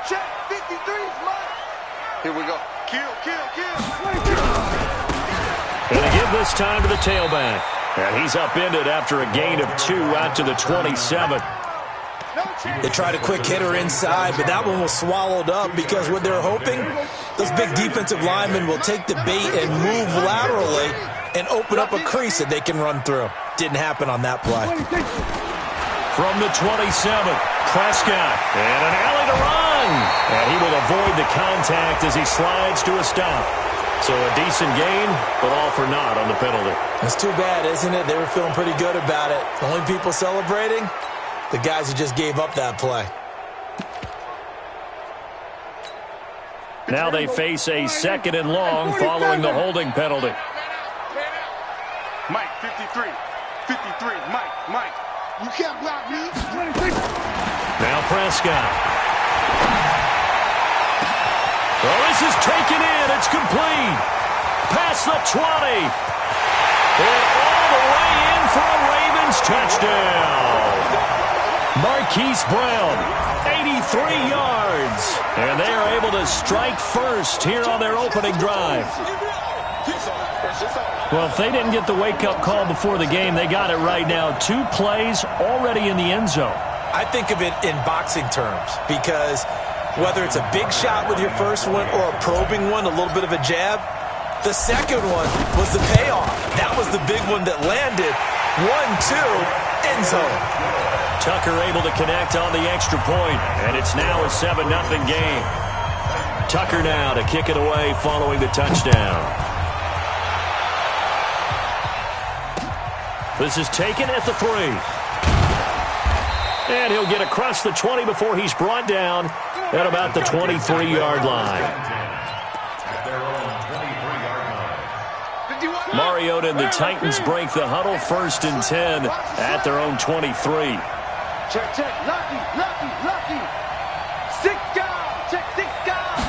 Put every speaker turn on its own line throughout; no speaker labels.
Check, 53's mine. Here we go. Kill, kill, kill.
Gonna give this time to the tailback. And he's upended after a gain of 2 out to the 27.
They tried a quick hitter inside, but that one was swallowed up because what they're hoping, those big defensive linemen will take the bait and move laterally and open up a crease that they can run through. Didn't happen on that play.
From the 27, Prescott, and an alley to run. And he will avoid the contact as he slides to a stop. So a decent gain, but all for naught on the penalty.
It's too bad, isn't it? They were feeling pretty good about it. The only people celebrating, the guys who just gave up that play.
Now they face a 2nd and long following the holding penalty.
Mike, 53. 53, Mike. You can't block me.
Now Prescott. Well, this is taken in. It's complete. Past the 20. And all the way in for a Ravens touchdown. Marquise Brown, 83 yards. And they are able to strike first here on their opening drive. Well, if they didn't get the wake-up call before the game, they got it right now. 2 plays already in the end zone.
I think of it in boxing terms because whether it's a big shot with your first one or a probing one, a little bit of a jab, the second one was the payoff. That was the big one that landed. 1-2, end zone.
Tucker able to connect on the extra point, and it's now a 7-0 game. Tucker now to kick it away following the touchdown. This is taken at the 3. And he'll get across the 20 before he's brought down at about the 23-yard line. Mariota and the Titans break the huddle, 1st and 10 at their own 23.
Check, lucky. 6 guys, check 6 guys.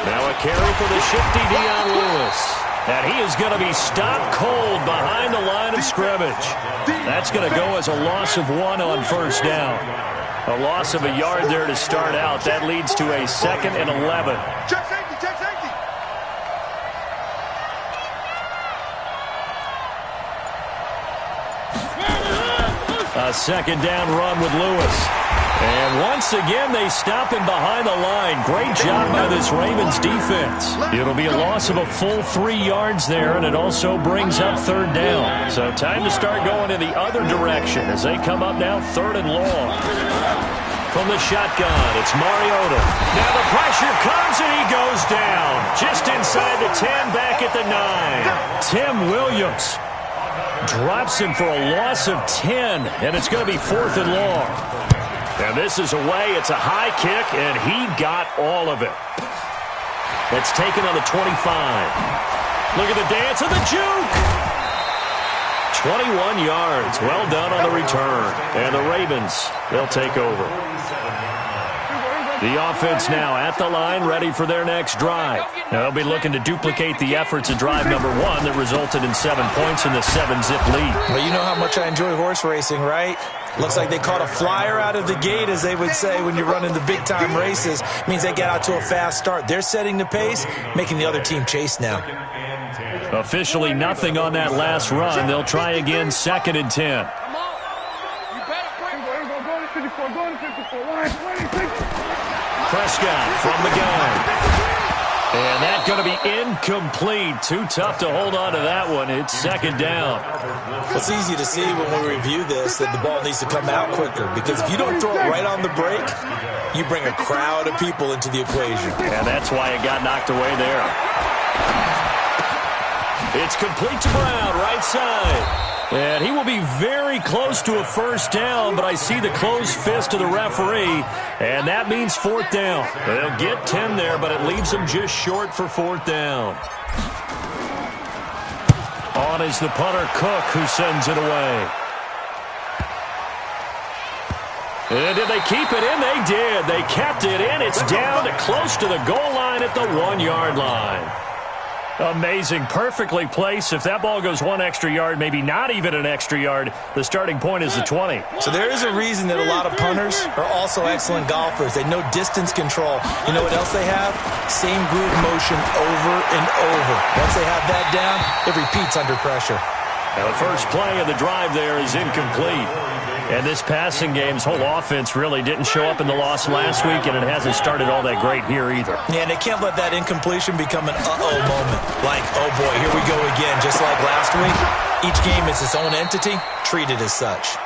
Now a carry for the shifty Dion Lewis. And he is going to be stopped cold behind the line of scrimmage. That's going to go as a loss of 1 on 1st down. A loss of a yard there to start out. That leads to a 2nd and 11.
Check safety.
A 2nd down run with Lewis. And once again, they stop him behind the line. Great job by this Ravens defense. It'll be a loss of a full 3 yards there, and it also brings up 3rd down. So time to start going in the other direction as they come up now 3rd and long. From the shotgun, it's Mariota. Now the pressure comes, and he goes down. Just inside the 10, back at the 9. Tim Williams drops him for a loss of 10, and it's going to be 4th and long. And this is away. It's a high kick, and he got all of it. It's taken on the 25. Look at the dance of the juke. 21 yards. Well done on the return. And the Ravens, they'll take over. The offense now at the line, ready for their next drive. Now they'll be looking to duplicate the efforts of drive number 1 that resulted in 7 points in the 7-zip lead.
Well, you know how much I enjoy horse racing, right? Looks like they caught a flyer out of the gate, as they would say when you're running the big-time races. Means they get out to a fast start. They're setting the pace, making the other team chase now.
Officially nothing on that last run. They'll try again, 2nd and 10. Prescott from the gun. And that's going to be incomplete. Too tough to hold on to that one. It's 2nd down.
It's easy to see when we review this that the ball needs to come out quicker, because if you don't throw it right on the break, you bring a crowd of people into the equation.
And that's why it got knocked away there. It's complete to Brown, right side. And he will be very close to a 1st down, but I see the closed fist of the referee, and that means 4th down. They'll get 10 there, but it leaves them just short for 4th down. On is the punter, Cook, who sends it away. And did they keep it in? They did. They kept it in. It's down to close to the goal line at the 1-yard line. Amazing. Perfectly placed. If that ball goes one extra yard, maybe not even an extra yard, the starting point is the 20.
So there is a reason that a lot of punters are also excellent golfers. They know distance control. You know what else they have? Same groove motion over and over. Once they have that down, it repeats under pressure.
Now the first play of the drive there is incomplete. And this passing game's whole offense really didn't show up in the loss last week, and it hasn't started all that great here either.
Yeah, and they can't let that incompletion become an uh-oh moment. Like, oh boy, here we go again, just like last week. Each game is its own entity, treated as such.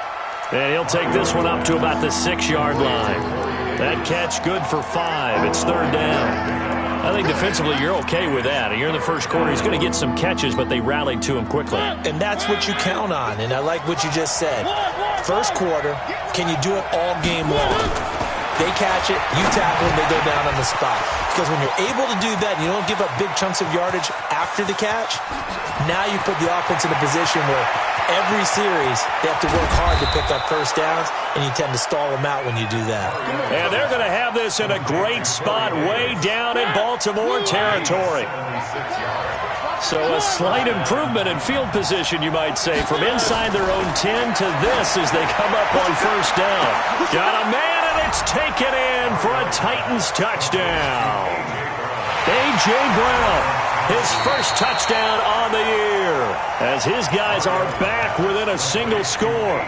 And he'll take this one up to about the 6-yard line. That catch good for 5. It's third down. I think defensively you're okay with that. You're in the first quarter. He's going to get some catches, but they rallied to him quickly.
And that's what you count on, and I like what you just said. First quarter, can you do it all game long? They catch it, you tackle them, they go down on the spot. Because when you're able to do that and you don't give up big chunks of yardage after the catch, now you put the offense in a position where every series they have to work hard to pick up first downs, and you tend to stall them out when you do that.
And they're going to have this in a great spot way down in Baltimore territory. So a slight improvement in field position, you might say, from inside their own 10 to this as they come up on first down. Got a man, and it's taken in for a Titans touchdown. A.J. Brown, his first touchdown on the year, as his guys are back within a single score.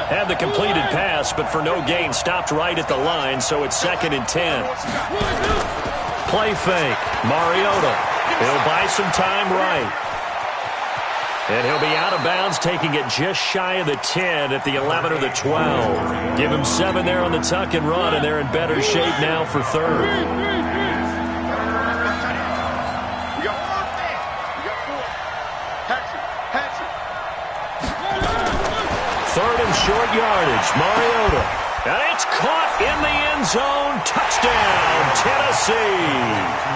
Had the completed pass, but for no gain, stopped right at the line, so it's 2nd and 10. Play fake. Mariota. He'll buy some time right. And he'll be out of bounds, taking it just shy of the 10 at the 11 or the 12. Give him 7 there on the tuck and run, and they're in better shape now for third. Third and short yardage. Mariota. And it's caught in the end zone. Touchdown, Tennessee.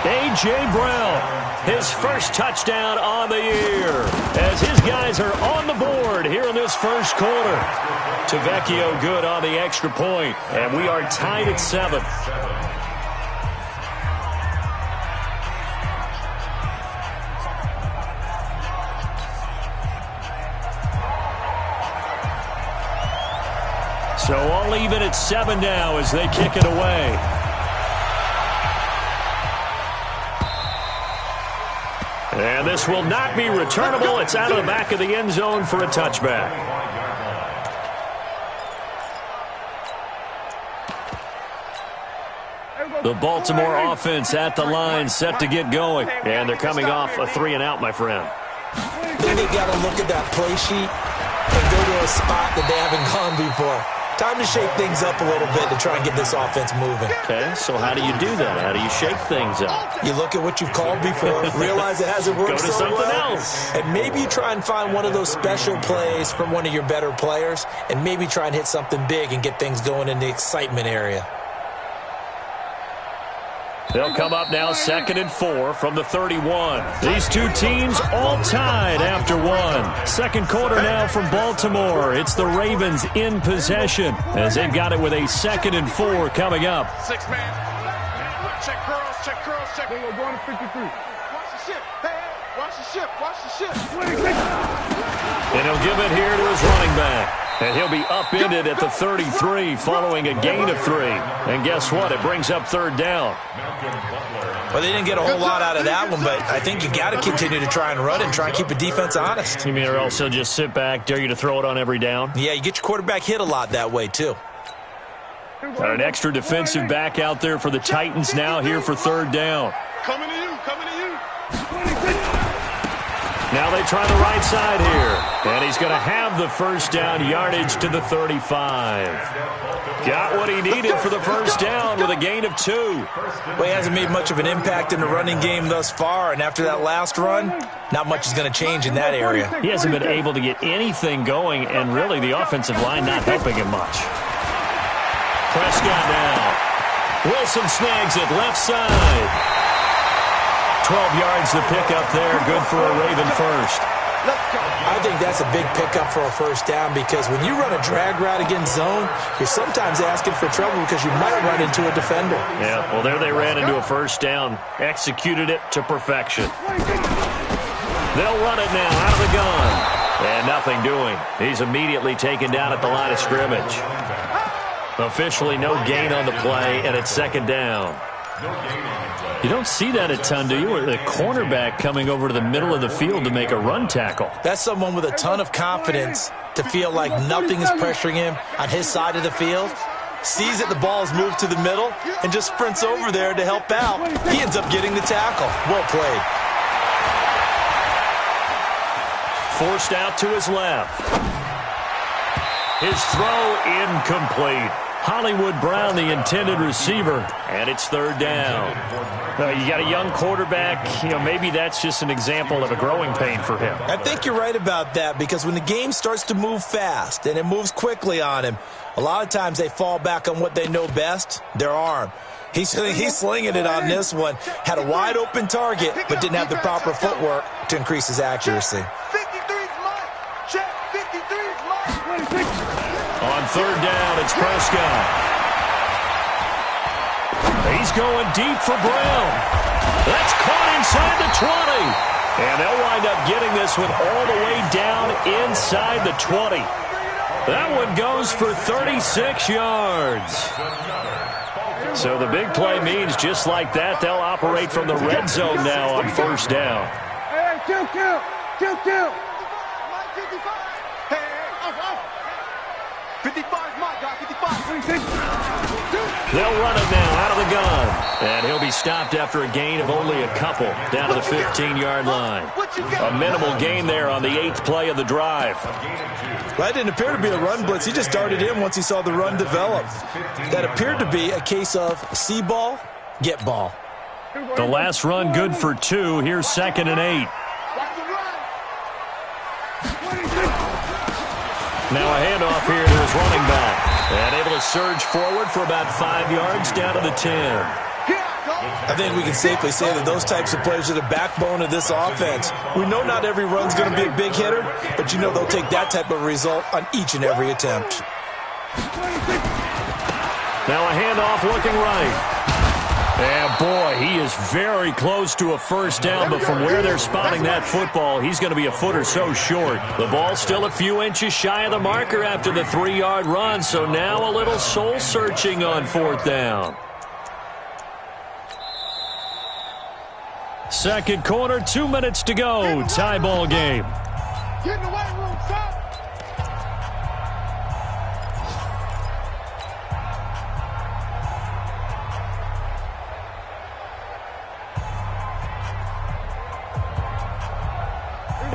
A.J. Brown, his first touchdown on the year, as his guys are on the board here in this first quarter. Tavecchio good on the extra point, and we are tied at 7. So all even at 7 now as they kick it away. And this will not be returnable. It's out of the back of the end zone for a touchback. The Baltimore offense at the line, set to get going. And they're coming off a 3-and-out, my friend.
Then they got to look at that play sheet and go to a spot that they haven't gone before. Time to shake things up a little bit to try and get this offense moving.
Okay, so how do you do that? How do you shake things up?
You look at what you've called before, realize it hasn't worked
so
well.
Go to something else.
And maybe you try and find one of those special plays from one of your better players, and maybe try and hit something big and get things going in the excitement area.
They'll come up now 2nd and 4 from the 31. These two teams all tied after 1. Second quarter now from Baltimore. It's the Ravens in possession as they've got it with a 2nd and 4 coming up.
6-man. Check curls, check curls, check. We're going to 53. Watch the ship. Hey, watch the ship, watch the ship.
And he'll give it here to his running back. And he'll be upended at the 33 following a gain of 3. And guess what? It brings up third down.
Well, they didn't get a whole lot out of that one, but I think you got to continue to try and run it and try and keep the defense honest.
You mean or else he'll just sit back, dare you to throw it on every down?
Yeah, you get your quarterback hit a lot that way, too.
Got an extra defensive back out there for the Titans now here for third down.
Coming to you, coming to you.
Now they try the right side here. And he's going to have the first down, yardage to the 35. Got what he needed for the first down with a gain of 2.
Well, he hasn't made much of an impact in the running game thus far, and after that last run, not much is going to change in that area.
He hasn't been able to get anything going, and really the offensive line not helping him much. Prescott now. Wilson snags it left side. 12 yards to pick up there. Good for a Raven first.
I think that's a big pickup for a first down because when you run a drag route against zone, you're sometimes asking for trouble because you might run into a defender.
Yeah, well, there they ran into a first down. Executed it to perfection. They'll run it now out of the gun. And nothing doing. He's immediately taken down at the line of scrimmage. Officially no gain on the play, and it's second down. You don't see that a ton, do you? Or the cornerback coming over to the middle of the field to make a run tackle.
That's someone with a ton of confidence to feel like nothing is pressuring him on his side of the field. Sees that the ball is moved to the middle and just sprints over there to help out. He ends up getting the tackle. Well played.
Forced out to his left. His throw incomplete. Hollywood Brown, the intended receiver, and it's third down. You got a young quarterback. Maybe that's just an example of a growing pain for him.
I think you're right about that because when the game starts to move fast and it moves quickly on him, a lot of times they fall back on what they know best, their arm. He's slinging it on this one. Had a wide open target, but didn't have the proper footwork to increase his accuracy.
53's mine. Check. 53's mine.
On third down, it's Prescott. He's going deep for Brown. That's caught inside the 20. And they'll wind up getting this one all the way down inside the 20. That one goes for 36 yards. So the big play means just like that, they'll operate from the red zone now on first down.
Hey, kill. 55's my guy, 55.
They'll run it now out of the gun. And he'll be stopped after a gain of only a couple down to the 15-yard line. A minimal gain there on the 8th play of the drive.
That didn't appear to be a run blitz. He just darted in once he saw the run develop. That appeared to be a case of see ball, get ball.
The last run good for 2. Here's 2nd and 8. Now a handoff here to his running back. And able to surge forward for about 5 yards down to the 10.
I think we can safely say that those types of plays are the backbone of this offense. We know not every run's going to be a big hitter, but you know they'll take that type of result on each and every attempt.
Now a handoff looking right. And boy, he is very close to a first down, but from where they're spotting that football, he's going to be a foot or so short. The ball's still a few inches shy of the marker after the 3-yard run, so now a little soul-searching on 4th down. Second quarter, 2 minutes to go. Tie ball game.
Get in the weight room, son.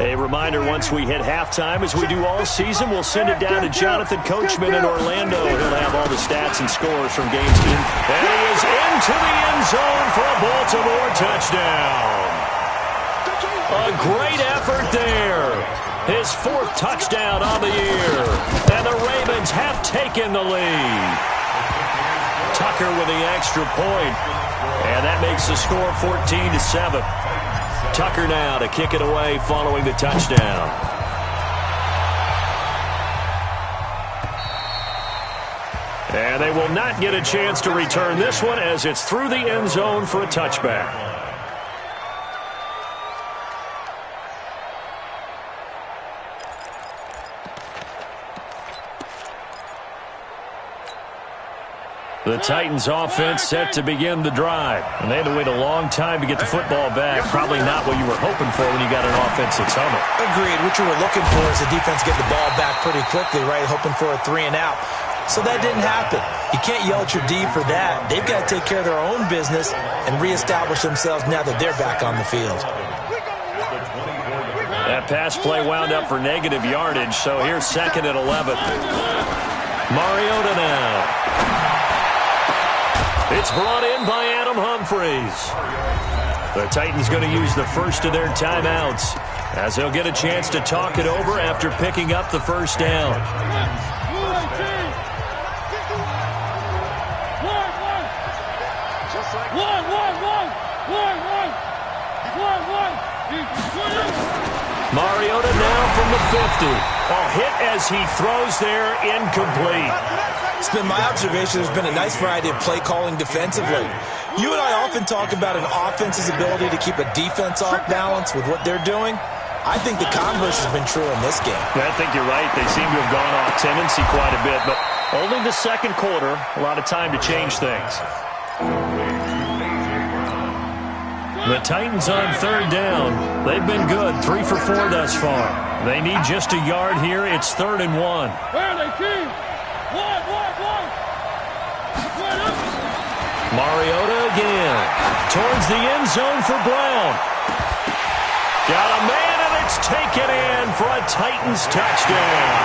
A reminder, once we hit halftime, as we do all season, we'll send it down to Jonathan Coachman in Orlando. He'll have all the stats and scores from games. And he is into the end zone for a Baltimore touchdown. A great effort there. His 4th touchdown on the year. And the Ravens have taken the lead. Tucker with the extra point. And that makes the score 14-7. Tucker now to kick it away following the touchdown. And they will not get a chance to return this one as it's through the end zone for a touchback. The Titans offense set to begin the drive. And they had to wait a long time to get the football back. Probably not what you were hoping for when you got an offense that's humming.
Agreed. What you were looking for is the defense get the ball back pretty quickly, right? Hoping for a 3 and out. So that didn't happen. You can't yell at your D for that. They've got to take care of their own business and reestablish themselves now that they're back on the field.
That pass play wound up for negative yardage, so here's 2nd and 11. Mariota now. It's brought in by Adam Humphries. The Titans going to use the first of their timeouts as they'll get a chance to talk it over after picking up the first down. Mariota now from the 50. Hit as he throws there, incomplete.
It's been my observation there's been a nice variety of play calling defensively. You and I often talk about an offense's ability to keep a defense off balance with what they're doing. I think the converse has been true in this game.
I think you're right. They seem to have gone off tendency quite a bit, but only the second quarter. A lot of time to change things. The Titans on third down. They've been good, 3 for 4 thus far. They need just a yard here. It's 3rd and 1.
Where are they, team? One.
Mariota again. Towards the end zone for Brown. Got a man, and it's taken in for a Titans touchdown.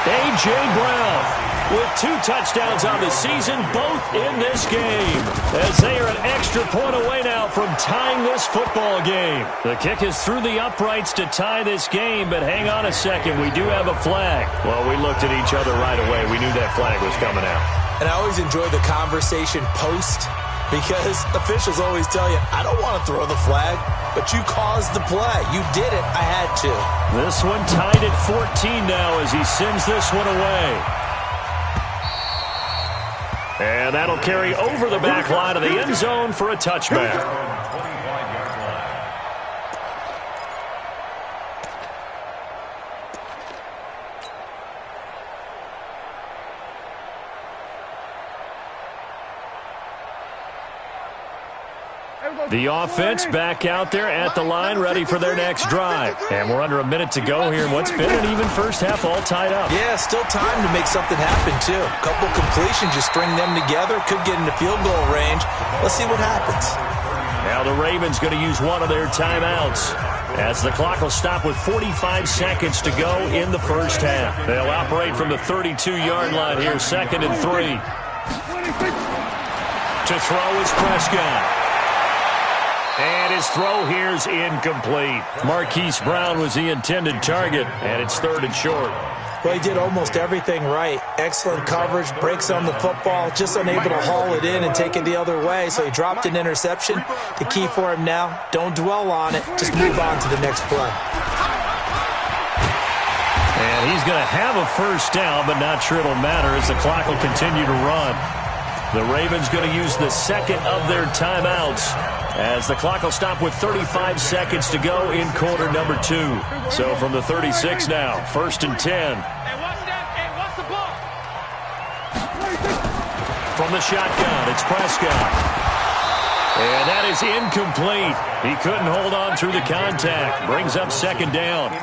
A.J. Brown with 2 touchdowns on the season, both in this game, as they are an extra point away now from tying this football game. The kick is through the uprights to tie this game, but hang on a second, we do have a flag. Well, we looked at each other right away. We knew that flag was coming out.
And I always enjoy the conversation post, because officials always tell you, I don't want to throw the flag, but you caused the play. You did it. I had to.
This one tied at 14 now as he sends this one away. And that'll carry over the back line of the end zone for a touchback. The offense back out there at the line, ready for their next drive. And we're under a minute to go here in what's been an even first half, all tied up.
Yeah, still time to make something happen, too. A couple completions, just string them together. Could get into field goal range. Let's see what happens.
Now the Ravens going to use one of their timeouts, as the clock will stop with 45 seconds to go in the first half. They'll operate from the 32-yard line here, 2nd and 3. To throw is Prescott. And his throw here's incomplete. Marquise Brown was the intended target, and it's 3rd and short.
Well, he did almost everything right. Excellent coverage, breaks on the football, just unable to haul it in and take it the other way, so he dropped an interception. The key for him now, don't dwell on it, just move on to the next play.
And he's going to have a first down, but not sure it'll matter as the clock will continue to run. The Ravens going to use the second of their timeouts, as the clock will stop with 35 seconds to go in quarter number 2. So from the 36 now, 1st and 10.
What's the ball?
From the shotgun, it's Prescott. And that is incomplete. He couldn't hold on through the contact. Brings up 2nd down.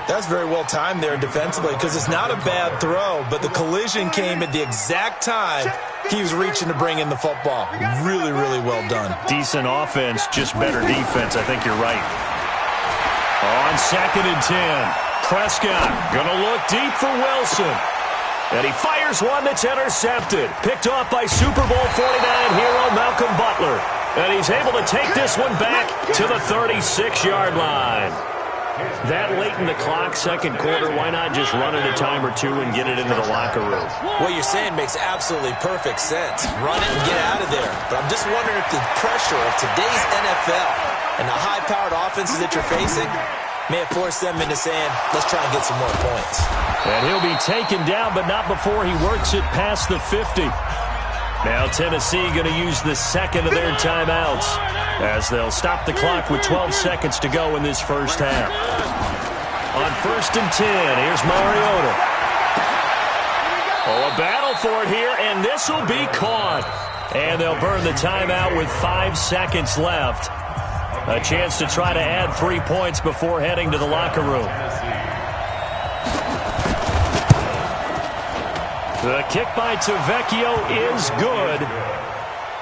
That's very well timed there defensively, because it's not a bad throw, but the collision came at the exact time he was reaching to bring in the football. Really, really well done.
Decent offense, just better defense. I think you're right. On 2nd and 10, Prescott going to look deep for Wilson. And he fires one that's intercepted. Picked off by Super Bowl 49 hero Malcolm Butler. And he's able to take this one back to the 36-yard line. That late in the clock, 2nd quarter, why not just run it a time or two and get it into the locker room?
What you're saying makes absolutely perfect sense. Run it and get out of there. But I'm just wondering if the pressure of today's NFL and the high-powered offenses that you're facing may have forced them into saying, let's try and get some more points.
And he'll be taken down, but not before he works it past the 50. Now Tennessee going to use the second of their timeouts, as they'll stop the clock with 12 seconds to go in this first half. On 1st and 10, here's Mariota. Oh, a battle for it here, and this will be caught. And they'll burn the timeout with 5 seconds left. A chance to try to add 3 points before heading to the locker room. The kick by Tavecchio is good.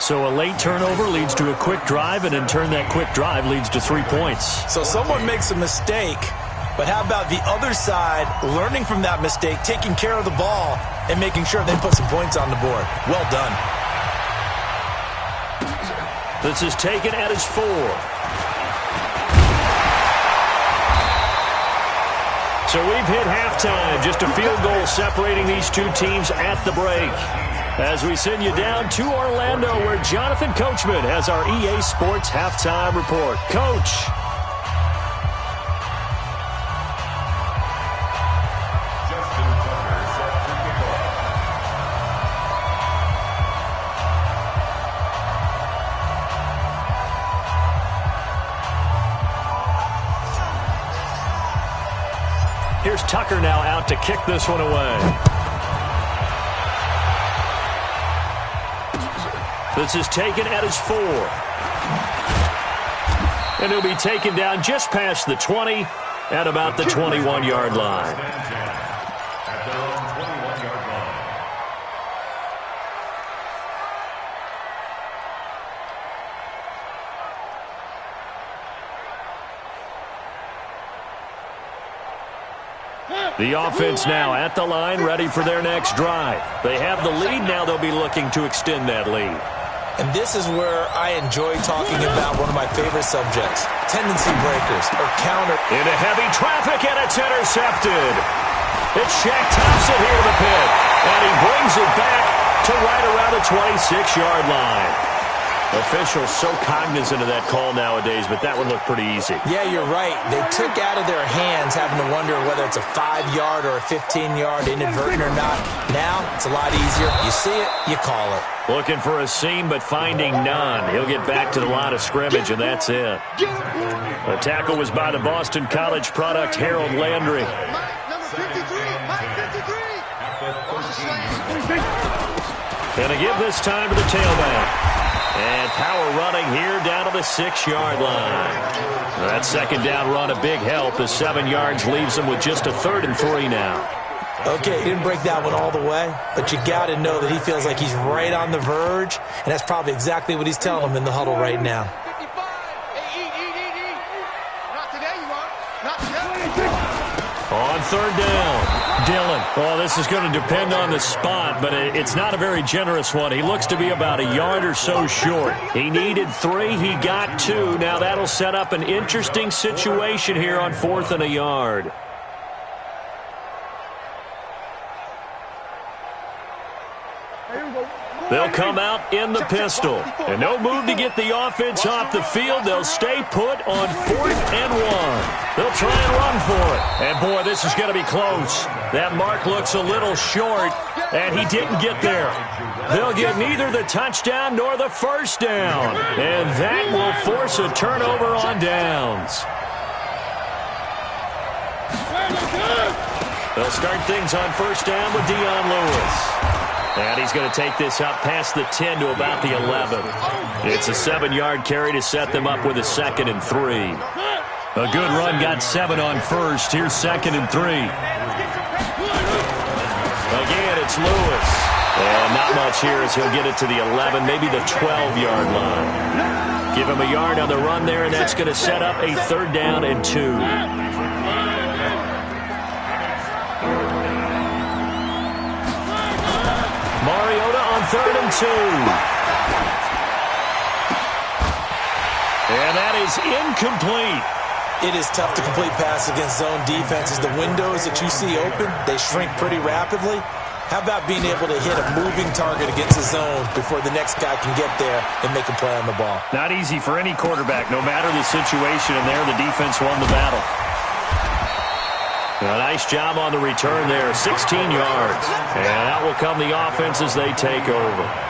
So a late turnover leads to a quick drive, and in turn that quick drive leads to 3 points.
So someone makes a mistake, but how about the other side learning from that mistake, taking care of the ball, and making sure they put some points on the board? Well done.
This is taken at his 4. So we've hit halftime. Just a field goal separating these two teams at the break. As we send you down to Orlando, where Jonathan Coachman has our EA Sports Halftime Report. Coach, Here's Tucker now out to kick this one away. This is taken at his 4. And he'll be taken down just past the 20 at about the 21-yard line. The offense now at the line, ready for their next drive. They have the lead. Now they'll be looking to extend that lead.
And this is where I enjoy talking about one of my favorite subjects, tendency breakers or counter.
Into heavy traffic, and it's intercepted. It's Shaq Thompson here to the pit, and he brings it back to right around the 26-yard line. Officials so cognizant of that call nowadays, but that one looked pretty easy.
Yeah, you're right. They took out of their hands having to wonder whether it's a 5-yard or a 15-yard inadvertent or not. Now, it's a lot easier. You see it, you call it.
Looking for a seam, but finding none. He'll get back to the line of scrimmage, and that's it. The tackle was by the Boston College product, Harold Landry.
Number 53, Mike 53.
Gonna give this time to the tailback. And power running here down to the 6-yard line. That second down run a big help as 7 yards leaves them with just a 3rd and 3 now.
Okay, he didn't break that one all the way, but you got to know that he feels like he's right on the verge, and that's probably exactly what he's telling them in the huddle right now.
55. Hey, eat. Not today, you are. Not today.
On 3rd down. Dillon. Well, this is going to depend on the spot, but it's not a very generous one. He looks to be about a yard or so short. He needed 3. He got 2. Now that'll set up an interesting situation here on 4th and a yard. They'll come out in the pistol. And no move to get the offense off the field. They'll stay put on 4th and 1. They'll try and run for it. And, boy, this is going to be close. That mark looks a little short, and he didn't get there. They'll get neither the touchdown nor the first down. And that will force a turnover on downs. They'll start things on first down with Dion Lewis. And he's going to take this up past the 10 to about the 11. It's a 7-yard carry to set them up with a 2nd and 3. A good run got 7 on first. Here's 2nd and 3. Again, it's Lewis. And not much here as he'll get it to the 11, maybe the 12-yard line. Give him a yard on the run there, and that's going to set up a 3rd down and 2. Mariota on 3rd and 2. And that is incomplete.
It is tough to complete pass against zone defenses. The windows that you see open, they shrink pretty rapidly. How about being able to hit a moving target against the zone before the next guy can get there and make a play on the ball?
Not easy for any quarterback, no matter the situation, and there the defense won the battle. A nice job on the return there, 16 yards. And out will come the offense as they take over.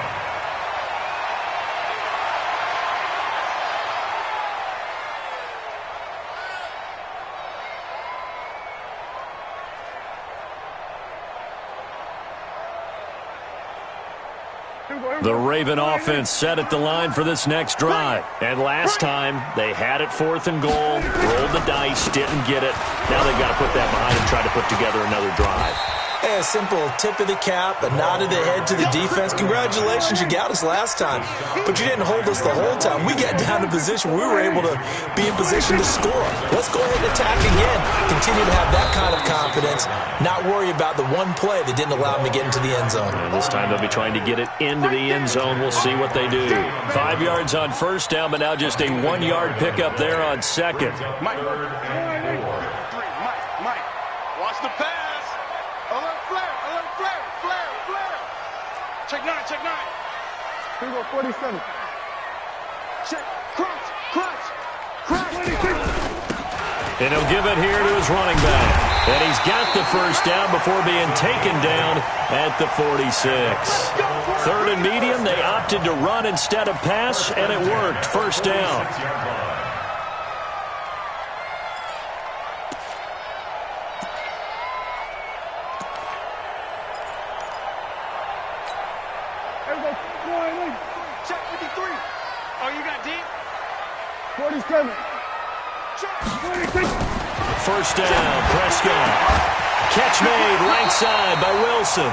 The Raven offense set at the line for this next drive. And last time, they had it 4th and goal, rolled the dice, didn't get it. Now they've got to put that behind and try to put together another drive.
Hey, a simple tip of the cap, a nod of the head to the defense. Congratulations, you got us last time. But you didn't hold us the whole time. We got down to position. We were able to be in position to score. Let's go ahead and attack again. Continue to have that kind of confidence. Not worry about the one play that didn't allow them to get into the end zone.
And this time they'll be trying to get it into the end zone. We'll see what they do. 5 yards on first down, but now just a 1-yard pickup there on second.
Mike. Watch the pass. Check 9. Here we go, 47. Check. Crunch.
And he'll give it here to his running back. And he's got the first down before being taken down at the 46. 3rd and medium, they opted to run instead of pass, and it worked. First down.
Check 53. Oh, you got deep?
47.
First down, Prescott. Catch made right side by Wilson.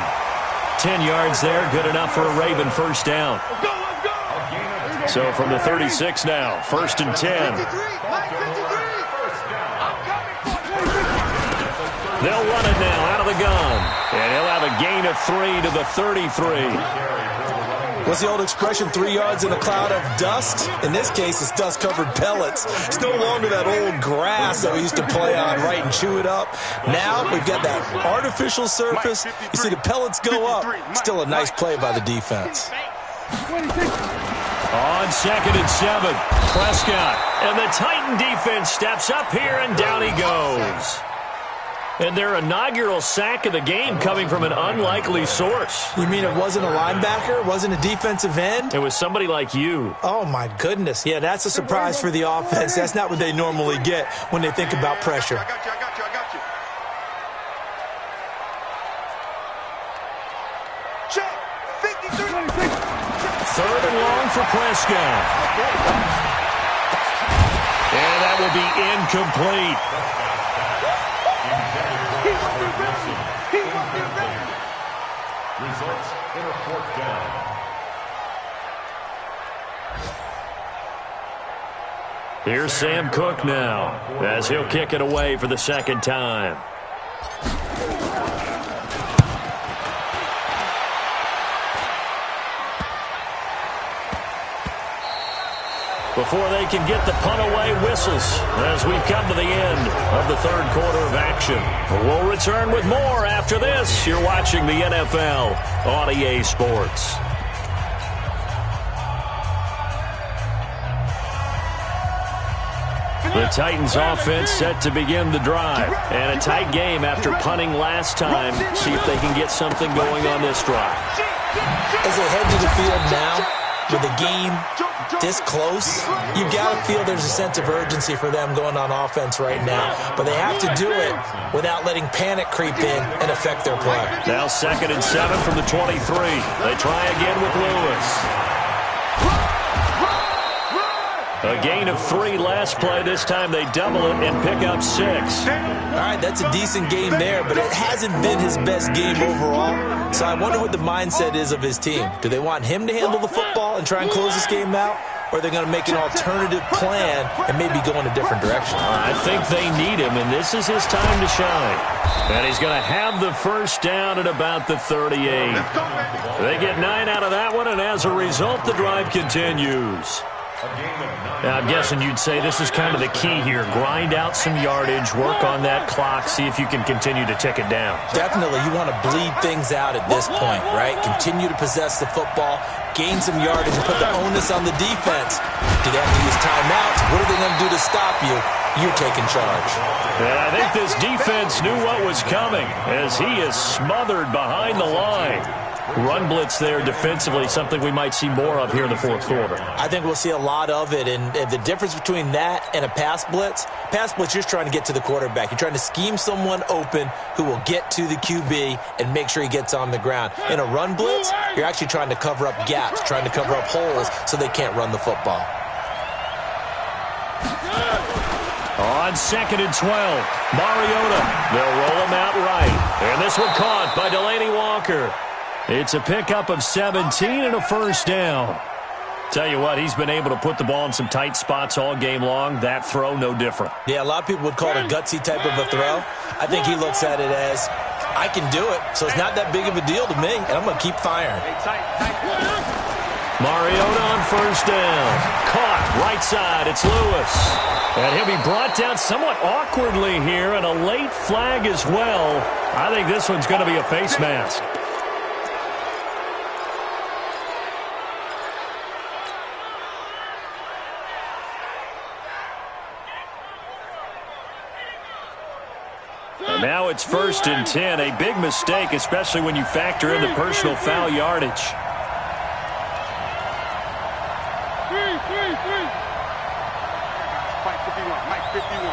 10 yards there, good enough for a Raven first down.
Let's go.
So from the 36 now, first and 10.
53. Mike 53. I'm coming.
They'll run it now out of the gun. And he'll have a gain of 3 to the 33.
What's the old expression, 3 yards in a cloud of dust? In this case, it's dust-covered pellets. It's no longer that old grass that we used to play on, right, and chew it up. Now we've got that artificial surface. You see the pellets go up. Still a nice play by the defense.
On second and 7, Prescott. And the Titan defense steps up here, and down he goes. And their inaugural sack of the game coming from an unlikely source.
You mean it wasn't a linebacker? It wasn't a defensive end?
It was somebody like you.
Oh, my goodness. Yeah, that's a surprise for the offense. That's not what they normally get when they think about pressure.
I got you. Check 53.
Third and long for Prescott. And that will be incomplete.
Results in a fourth down.
Here's Sam Cook now, as he'll kick it away for the second time. Before they can get the punt away, whistles as we've come to the end of the third quarter of action. We'll return with more after this. You're watching the NFL on EA Sports. The Titans offense set to begin the drive. And a tight game after punting last time. See if they can get something going on this drive.
As they head to the field now, with the game this close, you've got to feel there's a sense of urgency for them going on offense right now. But they have to do it without letting panic creep in and affect their play.
Now second and 7 from the 23. They try again with Lewis. A gain of 3 last play. This time they double it and pick up 6.
All right, that's a decent game there, but it hasn't been his best game overall. So I wonder what the mindset is of his team. Do they want him to handle the football and try and close this game out? Or are they going to make an alternative plan and maybe go in a different direction?
I think they need him, and this is his time to shine. And he's going to have the first down at about the 38. They get 9 out of that one, and as a result, the drive continues. Now, I'm guessing you'd say this is kind of the key here. Grind out some yardage, work on that clock, see if you can continue to tick it down.
Definitely, you want to bleed things out at this point, right? Continue to possess the football, gain some yardage, and put the onus on the defense. Do they have to use timeouts? What are they going to do to stop you? You're taking charge.
And I think this defense knew what was coming as he is smothered behind the line. Run blitz there defensively, something we might see more of here in the fourth quarter.
I think we'll see a lot of it, and the difference between that and a pass blitz, you're just trying to get to the quarterback. You're trying to scheme someone open who will get to the QB and make sure he gets on the ground. In a run blitz, you're actually trying to cover up gaps, trying to cover up holes so they can't run the football.
On second and 12, Mariota. They'll roll him out right. And this one caught by Delaney Walker. It's a pickup of 17 and a first down. Tell you what, he's been able to put the ball in some tight spots all game long. That throw, no different.
Yeah, a lot of people would call it a gutsy type of a throw. I think he looks at it as, I can do it, so it's not that big of a deal to me, and I'm going to keep firing.
Mariota on first down. Caught, right side, it's Lewis. And he'll be brought down somewhat awkwardly here, and a late flag as well. I think this one's going to be a face mask. Now it's first and 10. A big mistake, especially when you factor in the personal foul yardage.
Mike 51.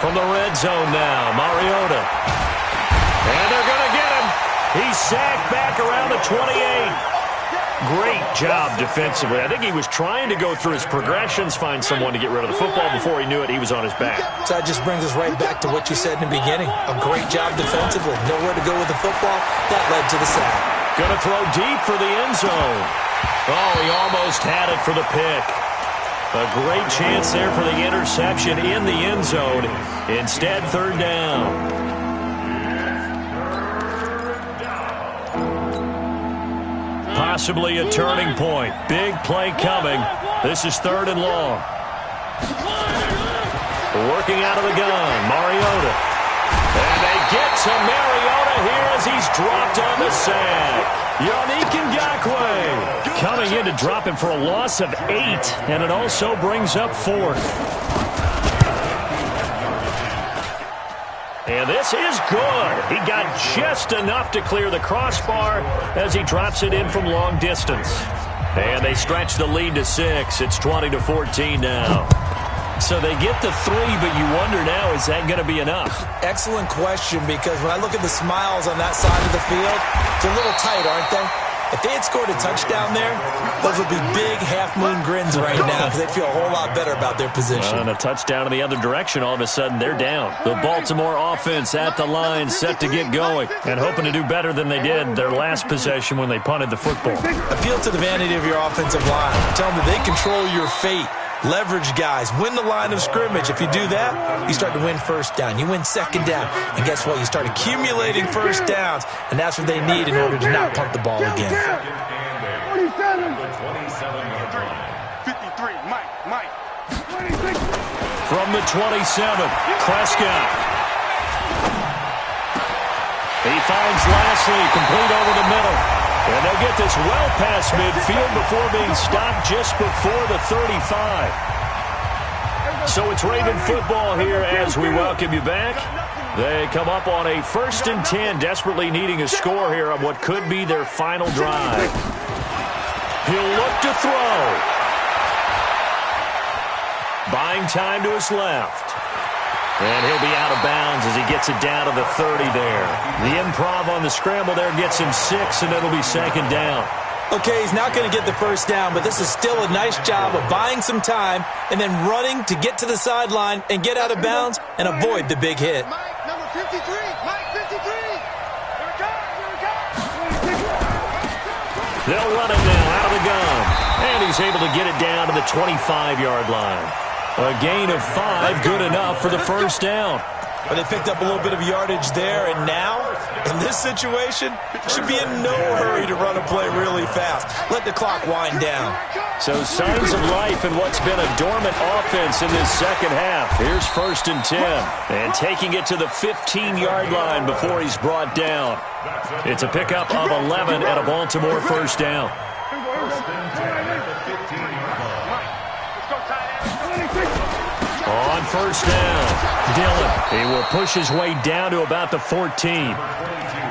From the red zone now, Mariota. And they're going to get him. He's sacked back around the 28. Great job defensively. I think he was trying to go through his progressions, find someone to get rid of the football. Before he knew it, he was on his back.
So that just brings us right back to what you said in the beginning. A great job defensively. Nowhere to go with the football. That led to the sack.
Going to throw deep for the end zone. Oh, he almost had it for the pick. A great chance there for the interception in the end zone. Instead, third down. Possibly a turning point. Big play coming. This is third and long. Working out of the gun, Mariota. And they get to Mariota here as he's dropped on the sack. Yannick Ngakoue coming in to drop him for a loss of 8, and it also brings up fourth. And this is good. He got just enough to clear the crossbar as he drops it in from long distance. And they stretch the lead to 6. It's 20-14 now. So they get the 3, but you wonder now, is that going to be enough?
Excellent question, because when I look at the smiles on that side of the field, they're a little tight, aren't they? If they had scored a touchdown there, those would be big half-moon grins right now because they'd feel a whole lot better about their position.
And a touchdown in the other direction, all of a sudden they're down. The Baltimore offense at the line, set to get going, and hoping to do better than they did their last possession when they punted the football.
Appeal to the vanity of your offensive line. Tell them that they control your fate. Leverage guys. Win the line of scrimmage. If you do that, you start to win first down. You win second down. And guess what? You start accumulating first downs. And that's what they need in order to not punt the ball again.
47. 53. Mike.
From the 27, Prescott. He finds Lashley complete over the middle. And they'll get this well past midfield before being stopped just before the 35. So it's Raven football here as we welcome you back. They come up on a 1st and 10, desperately needing a score here on what could be their final drive. He'll look to throw. Buying time to his left. And he'll be out of bounds as he gets it down to the 30 there. The improv on the scramble there gets him 6, and it'll be second down.
Okay, he's not going to get the first down, but this is still a nice job of buying some time and then running to get to the sideline and get out of bounds and avoid the big hit.
Mike, number 53. Mike, 53. Here it comes.
They'll run it now out of the gun. And he's able to get it down to the 25-yard line. A gain of 5, good enough for the first down.
But they picked up a little bit of yardage there, and now, in this situation, should be in no hurry to run a play really fast. Let the clock wind down.
So signs of life in what's been a dormant offense in this second half. Here's 1st and 10. And taking it to the 15-yard line before he's brought down. It's a pickup of 11 at a Baltimore first down. On first down, Dillon. He will push his way down to about the 14.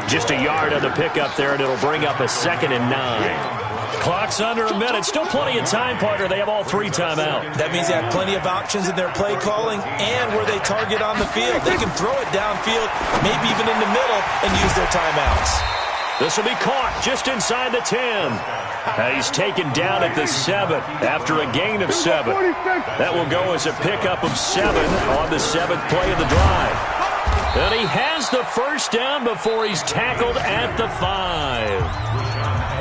Just a yard on the pickup there, and it'll bring up a 2nd and 9. Clock's under a minute. Still plenty of time, partner. They have all 3 timeout.
That means they have plenty of options in their play calling and where they target on the field. They can throw it downfield, maybe even in the middle, and use their timeouts.
This will be caught just inside the 10. He's taken down at the 7 after a gain of 7. That will go as a pickup of 7 on the 7th play of the drive. And he has the first down before he's tackled at the 5.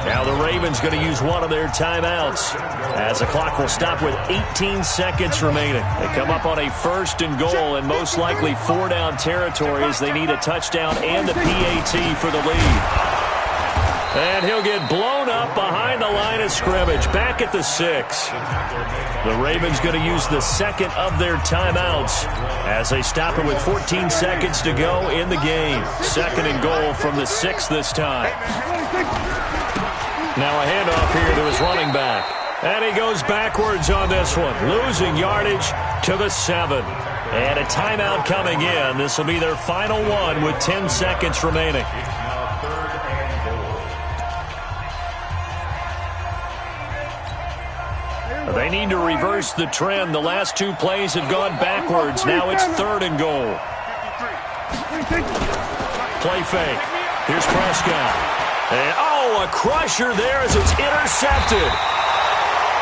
Now the Ravens going to use one of their timeouts as the clock will stop with 18 seconds remaining. They come up on a 1st and goal and most likely 4-down territory as they need a touchdown and the PAT for the lead. And he'll get blown up behind the line of scrimmage, back at the 6. The Ravens going to use the 2nd of their timeouts as they stop it with 14 seconds to go in the game. 2nd and goal from the 6 this time. Now a handoff here to his running back. And he goes backwards on this one, losing yardage to the 7. And a timeout coming in. This will be their final one with 10 seconds remaining. They need to reverse the trend. The last 2 plays have gone backwards. Now it's 3rd and goal. Play fake. Here's Prescott. And, a crusher there as it's intercepted.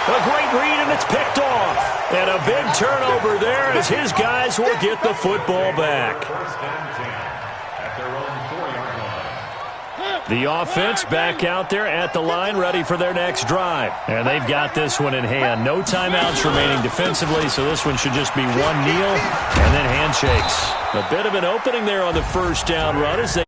A great read, and it's picked off. And a big turnover there as his guys will get the football back. The offense back out there at the line, ready for their next drive. And they've got this one in hand. No timeouts remaining defensively, so this one should just be one kneel and then handshakes. A bit of an opening there on the first down run as they